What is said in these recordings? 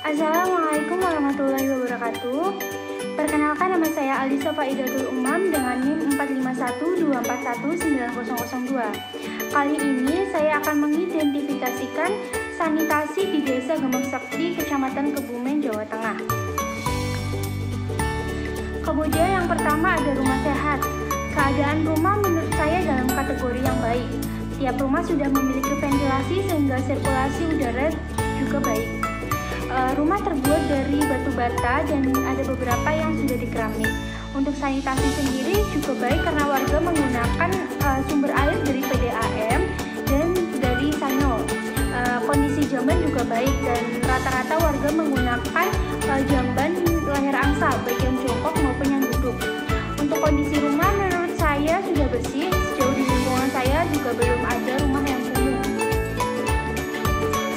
Assalamualaikum warahmatullahi wabarakatuh. Perkenalkan, nama saya Alisa Faidatul Umam dengan NIM 45124190002. Kali ini saya akan mengidentifikasikan sanitasi di Desa Gemeng Sekti, Kecamatan Kebumen, Jawa Tengah. Kemudian yang pertama ada rumah sehat. Keadaan rumah menurut saya dalam kategori yang baik. Tiap rumah sudah memiliki ventilasi sehingga sirkulasi udara juga baik. Rumah terbuat dari batu bata dan ada beberapa yang sudah dikeramik. Untuk sanitasi sendiri juga baik karena warga menggunakan sumber air dari PDAM dan dari Sanyo. Kondisi jamban juga baik dan rata-rata warga menggunakan jamban leher angsa baik yang jongkok maupun yang duduk. Untuk kondisi rumah menurut saya sudah bersih. Sejauh di lingkungan saya juga belum ada rumah yang kumuh.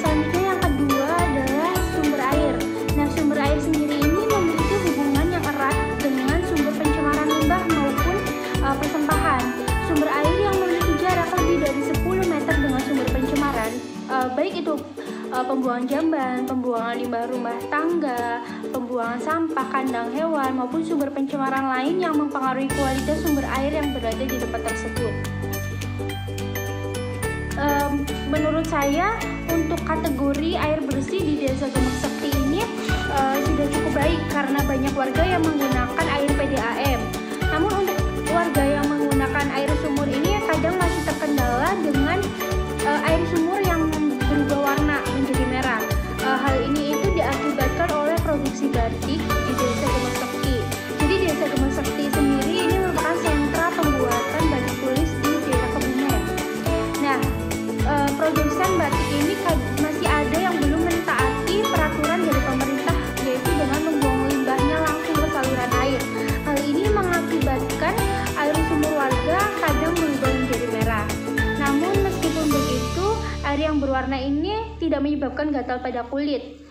Selanjutnya yang kedua adalah sumber air. Nah, sumber air sendiri ini memiliki hubungan yang erat dengan sumber pencemaran limbah maupun persampahan. Sumber air yang memiliki jarak lebih dari 10 meter dengan sumber pencemaran, baik itu pembuangan jamban, pembuangan limbah rumah tangga, pembuangan sampah, kandang hewan, maupun sumber pencemaran lain yang mempengaruhi kualitas sumber air yang berada di tempat tersebut. Menurut saya, untuk kategori air bersih di Desa Gemeng Sekti ini sudah cukup baik karena banyak warga yang menggunakan air PDAM. Namun untuk warga yang menggunakan air sumur ini kadang masih terkendala dengan air sumur yang berubah warna menjadi merah. Hal ini itu diakibatkan oleh produksi batik di Desa Gemeng Sekti. Jadi Desa Gemeng Sekti sendiri ini merupakan sentra pembuatan batik tulis di Desa Kebumen. Nah, produsen batik ini masih ada yang belum mentaati peraturan dari pemerintah, yaitu dengan membuang limbahnya langsung ke saluran air. Hal ini mengakibatkan air sumur warga kadang berubah menjadi merah. Namun meskipun begitu, air yang berwarna ini tidak menyebabkan gatal pada kulit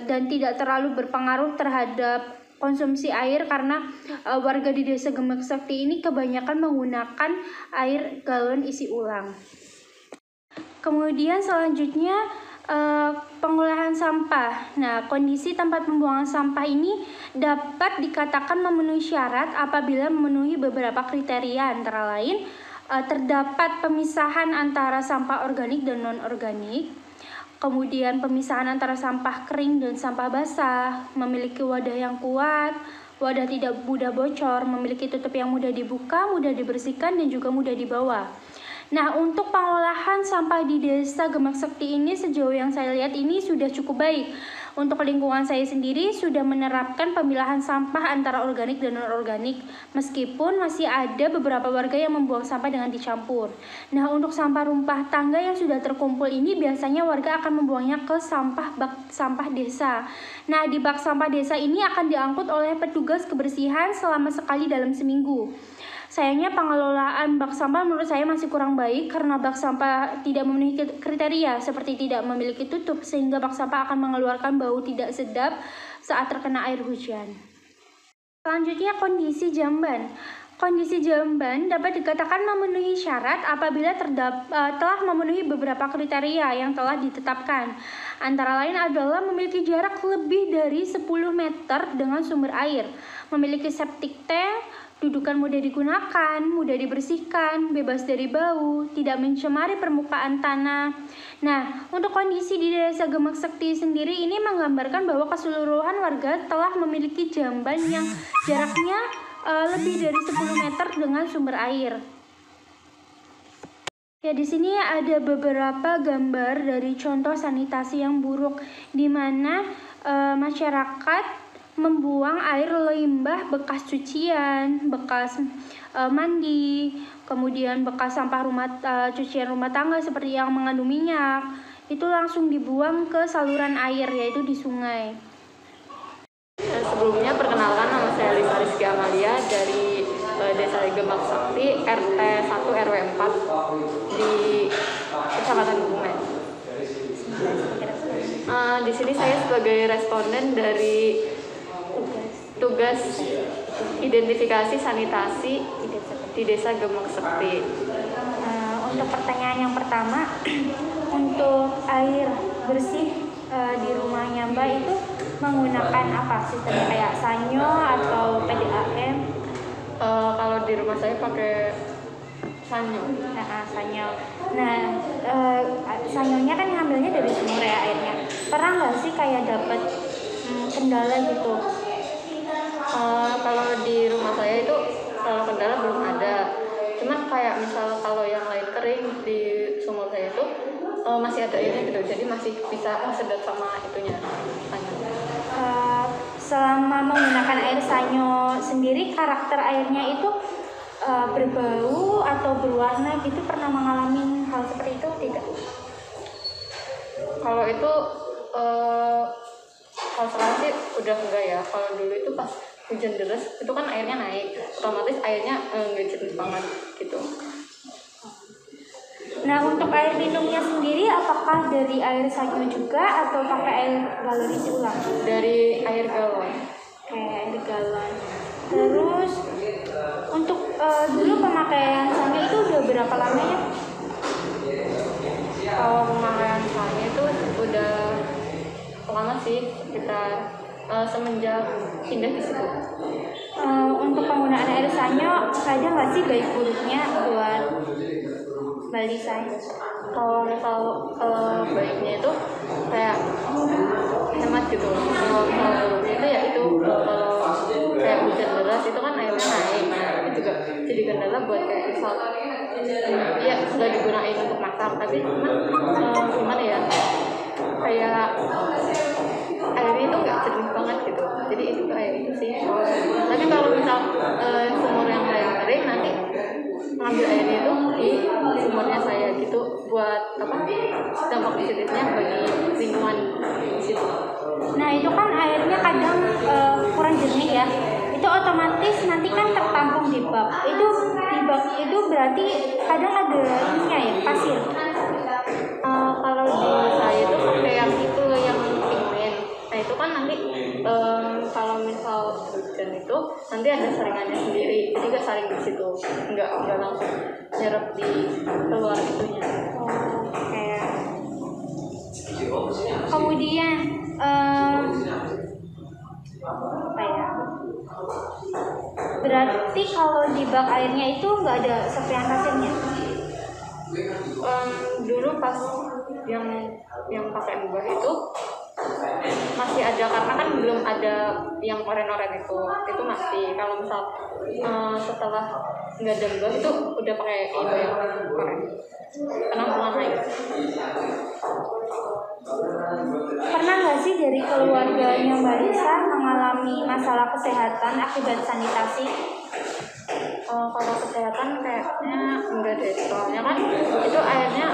dan tidak terlalu berpengaruh terhadap konsumsi air karena warga di Desa Gemeng Sekti ini kebanyakan menggunakan air galon isi ulang. Kemudian selanjutnya pengolahan sampah. Nah, kondisi tempat pembuangan sampah ini dapat dikatakan memenuhi syarat apabila memenuhi beberapa kriteria, antara lain terdapat pemisahan antara sampah organik dan non-organik, kemudian pemisahan antara sampah kering dan sampah basah, memiliki wadah yang kuat, wadah tidak mudah bocor, memiliki tutup yang mudah dibuka, mudah dibersihkan, dan juga mudah dibawa. Nah, untuk pengolahan sampah di Desa Gemeng Sekti ini sejauh yang saya lihat ini sudah cukup baik. Untuk lingkungan saya sendiri sudah menerapkan pemilahan sampah antara organik dan non-organik, meskipun masih ada beberapa warga yang membuang sampah dengan dicampur. Nah, untuk sampah rumah tangga yang sudah terkumpul ini biasanya warga akan membuangnya ke bak sampah desa. Nah, di bak sampah desa ini akan diangkut oleh petugas kebersihan selama sekali dalam seminggu. Sayangnya pengelolaan bak sampah menurut saya masih kurang baik karena bak sampah tidak memenuhi kriteria seperti tidak memiliki tutup sehingga bak sampah akan mengeluarkan bau tidak sedap saat terkena air hujan. Selanjutnya kondisi jamban. Kondisi jamban dapat dikatakan memenuhi syarat apabila telah memenuhi beberapa kriteria yang telah ditetapkan. Antara lain adalah memiliki jarak lebih dari 10 meter dengan sumber air, memiliki septic tank, dudukan mudah digunakan, mudah dibersihkan, bebas dari bau, tidak mencemari permukaan tanah. Nah, untuk kondisi di Desa Gemeng Sekti sendiri ini menggambarkan bahwa keseluruhan warga telah memiliki jamban yang jaraknya lebih dari 10 meter dengan sumber air. Ya, di sini ada beberapa gambar dari contoh sanitasi yang buruk di mana masyarakat membuang air limbah bekas cucian, bekas mandi, kemudian bekas sampah cucian rumah tangga seperti yang mengandung minyak, itu langsung dibuang ke saluran air, yaitu di sungai. Sebelumnya perkenalkan, nama saya Lisa Rizky Amalia dari Desa Gemeng Sekti, RT 1 RW 4 di Kecamatan Kebumen. Di sini saya sebagai responden dari tugas identifikasi sanitasi di Desa Gemeng Sekti. Untuk pertanyaan yang pertama, untuk air bersih di rumahnya Mbak itu menggunakan apa sistemnya, kayak sanyo atau PDAM? Kalau di rumah saya pakai sanyo. Sanyo. Nah, sanyonya kan ngambilnya dari sumur ya airnya. Pernah nggak sih kayak dapet kendala gitu? Kalau di rumah saya itu kalau kendala belum ada. Cuman kayak misal kalau yang lain kering di sumur saya itu masih ada airnya gitu. Jadi masih bisa sedot sama itunya sanyo. Selama menggunakan air sanyo sendiri, karakter airnya itu berbau atau berwarna gitu, pernah mengalami hal seperti itu tidak? Kalau itu kalau sekarang sih udah enggak ya. Kalau dulu itu pas hujan deras itu kan airnya naik, otomatis airnya nggak jernih banget gitu. Nah, untuk air minumnya sendiri apakah dari air sanyo juga atau pakai air galon isi ulang? Dari air galon. Air galon. Terus untuk dulu pemakaian sanyo itu udah berapa lamanya? Kalau pemakaian sanyo itu udah lama sih, sekitar semenjak pindah di situ. Untuk penggunaan air sanyo ada nggak sih baik buruknya buat Bali saya? Kalau misal baiknya itu kayak hemat gitu. Kalau buruknya itu ya itu kalau kayak hujan deras itu kan airnya naik, itu juga jadi kendala buat kayak misal ya sudah digunakan untuk masak, tapi gimana ya, kayak airnya itu nggak jernih banget gitu. Jadi itu kayak itu sih. Tapi kalau misal sumur yang lain kering, nanti ngambil airnya itu di sumurnya saya gitu, buat dampak positifnya bagi lingkungan di situ. Nah, itu kan airnya kadang kurang jernih ya. Itu otomatis nanti kan tertampung di bak. Itu di bak itu berarti kadang ada ininya ya, pasir. Kalau di saya itu pakai yang itu yang pigmen. Nah itu kan nanti kalau misal hujan itu nanti ada saringannya sendiri, jadi nggak saring di situ, nggak langsung nyerap di keluar itunya. Kayak kemudian apa ya? Berarti kalau di bak airnya itu nggak ada serpihan pasirnya? Dulu pas yang pakai mbah itu masih ada, karena kan belum ada yang oren-oren itu masih. Kalau misal setelah nggak ada mbah itu udah pakai itu yang oren, penampungan air. Pernah nggak sih dari keluarganya Mbak Lisa mengalami masalah kesehatan akibat sanitasi? Kalau kesehatan kayaknya enggak deh, soalnya kan itu airnya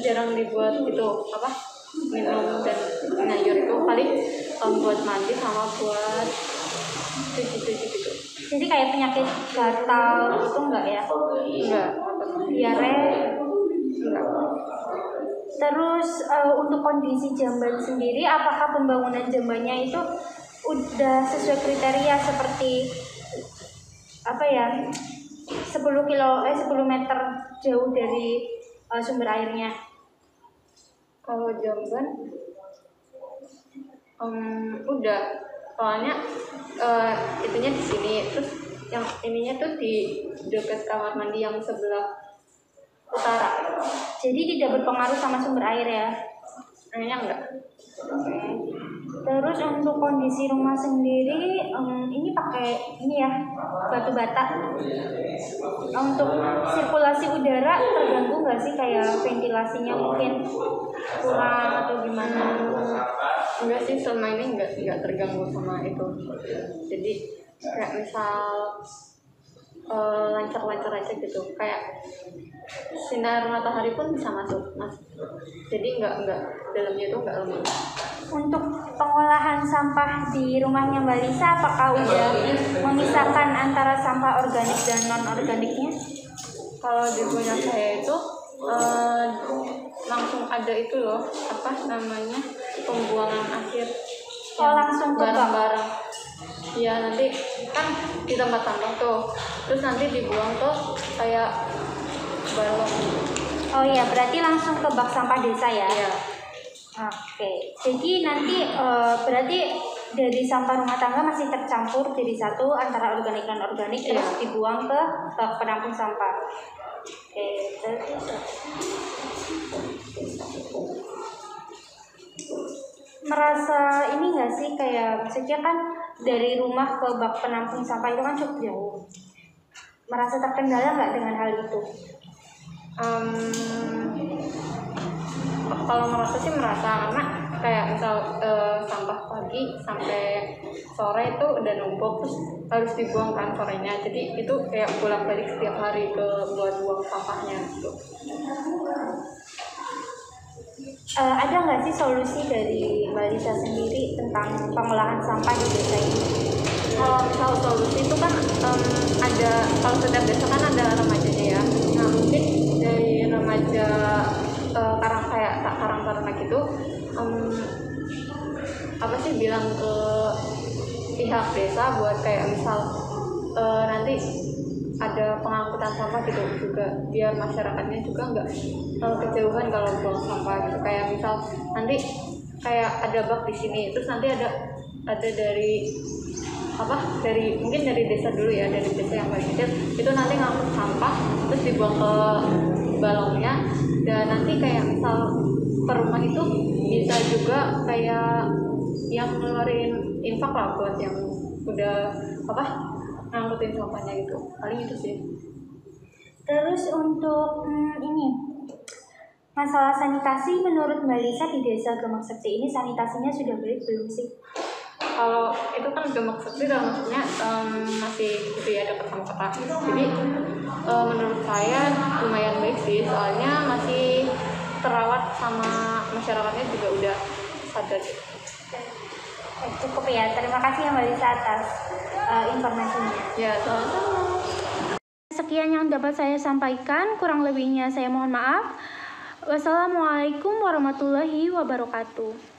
jarang dibuat gitu minum dan ngayur, itu paling buat mandi sama buat cuci-cuci gitu. Jadi kayak penyakit gatal itu enggak ya? Enggak. Diare? Enggak. Terus untuk kondisi jamban sendiri, apakah pembangunan jambannya itu udah sesuai kriteria seperti 10 meter jauh dari sumber airnya? Kalau jamban udah, soalnya itunya di sini, terus yang ininya tuh di dekat kamar mandi yang sebelah utara. Jadi tidak berpengaruh sama sumber air ya? Kayaknya enggak. Terus untuk kondisi rumah sendiri, ini pakai batu bata. Untuk sirkulasi udara terganggu nggak sih, kayak ventilasinya mungkin kurang atau gimana? Enggak sih, selama ini enggak terganggu sama itu. Jadi kayak misal lancar-lancar aja gitu, kayak sinar matahari pun bisa masuk. Jadi enggak dalamnya itu enggak lemah. Untuk pengolahan sampah di rumahnya Mbak Lisa, apakah udah memisahkan antara sampah organik dan non organiknya? Kalau di punya saya itu langsung ada itu loh, pembuangan akhir. Langsung ke barang-barang. Ya nanti kan di tempat sampah tuh, terus nanti dibuang tuh kayak balon. Oh iya, berarti langsung ke bak sampah desa ya? Iya. Oke, jadi nanti berarti dari sampah rumah tangga masih tercampur jadi satu antara organik dan organik terus dibuang ke bak penampung sampah. Oke, terus merasa ini nggak sih kayak maksudnya kan dari rumah ke bak penampung sampah itu kan cukup jauh. Merasa terkendala nggak dengan hal itu? Kalau merasa sih merasa, karena kayak misal sampah pagi sampai sore itu udah numpuk terus harus dibuang kan sorenya, jadi itu kayak bolak-balik setiap hari ke buat buang sampahnya gitu. Ada nggak sih solusi dari Mbak Lisa sendiri tentang pengolahan sampah di desa ini? Kalau misal solusi itu kan ada, kalau setiap desa kan ada remajanya ya. Nah mungkin dari remaja Karang Taruna gitu, apa sih, bilang ke pihak desa buat kayak misal nanti ada pengangkutan sampah gitu juga, biar masyarakatnya juga nggak kejauhan kalau buang sampah gitu. Kayak misal nanti kayak ada bak di sini, terus nanti ada dari mungkin dari desa dulu ya, dari desa yang paling kecil itu nanti ngangkut sampah terus dibuang ke balongnya, dan nanti kayak misal per rumah itu bisa juga kayak yang ngeluarin infak lah buat yang udah ngangkutin sampahnya gitu. Paling itu sih. Terus untuk ini masalah sanitasi, menurut Mbak Lisa di desa Gemak Sekti ini sanitasinya sudah baik belum sih? Kalau itu kan Gemak Sekti dan maksudnya masih gitu ya, dekat sama kota. Jadi menurut saya lumayan baik sih, soalnya masih terawat sama masyarakatnya juga udah sadar. Cukup ya, terima kasih ya Mbak Lisa atas informasinya. Ya, sama-sama. Sekian yang dapat saya sampaikan, kurang lebihnya saya mohon maaf. Wassalamualaikum warahmatullahi wabarakatuh.